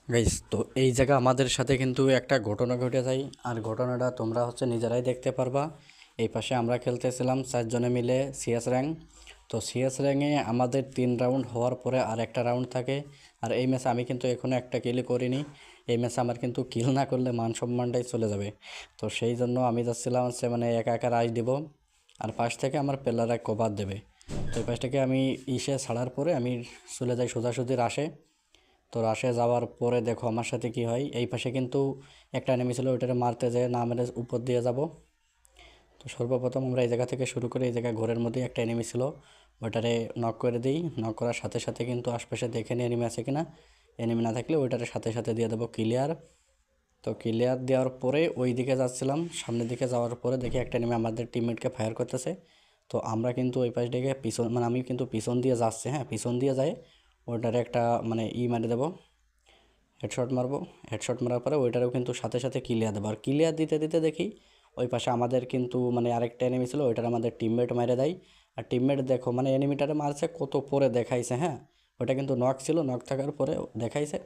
Guys, তো এই জায়গা আমাদের সাথে কিন্তু একটা ঘটনা ঘটে যায়। আর ঘটনাটা তোমরা নিজেরাই দেখতে পারবা। এই পাশে আমরা খেলতেছিলাম 4 জনে মিলে সিএস র্যাঙ্ক। তো সিএস র্যাঙ্কে আমাদের 3 রাউন্ড হওয়ার পরে আর একটা রাউন্ড থাকে। আর এই ম্যাচে আমি কিন্তু এখনও একটা কিলই করিনি। এই ম্যাচে আমার কিন্তু কিল না করলে মান সম্মানটাই চলে যাবে। তো সেই জন্য আমি যাচ্ছিলাম একা একা রাশ দিব। আর পাশ থেকে আমার প্লেয়াররা কভার দেবে। তো এই পাশ থেকে আমি ছাড়ার পরে আমি চলে যাই সোজাসুজি রাশে। তো রাশে যাওয়ার পরে দেখো আমার সাথে কি হয়। এই পাশে কিন্তু একটা এনিমি ছিল, ওইটারে মারতে যেয়ে না মেরে উপর দিয়ে যাব। তো সর্বপ্রথম আমরা এই জায়গা থেকে শুরু করে এই জায়গায় ঘরের মধ্যে একটা এনিমি ছিল, ওইটারে নক করে দিই। নক করার সাথে সাথে কিন্তু আশপাশে দেখে নিই এনিমি আছে কিনা। এনিমি না থাকলে ওইটারে সাথে সাথে দিয়ে দেবো ক্লিয়ার। তো ক্লিয়ার দেওয়ার পরে ওই দিকে যাচ্ছিলাম, সামনের দিকে যাওয়ার পরে দেখি একটা নেমে আমাদের টিমমেটকে ফায়ার করতেছে। তো আমরা কিন্তু ওই পাশ থেকে পিছন আমি কিন্তু পিছন দিয়ে যাচ্ছে, হ্যাঁ পিছন দিয়ে যায় ওইটারে একটা মারে দেবো, হেডশট মারবো। হেডশট মারার পরে ওইটারও কিন্তু সাথে সাথে ক্লিয়ার দেবো। আর ক্লিয়ার দিতে দিতে দেখি ওই পাশে আমাদের কিন্তু আরেকটা এনিমি ছিল, ওইটার আমাদের টিমমেট মেরে দেয়। আর টিমমেট দেখো এনিমিটারে মারছে কত পরে দেখাইছে, হ্যাঁ ওটা কিন্তু নক ছিল, নক থাকার পরে দেখাইছে।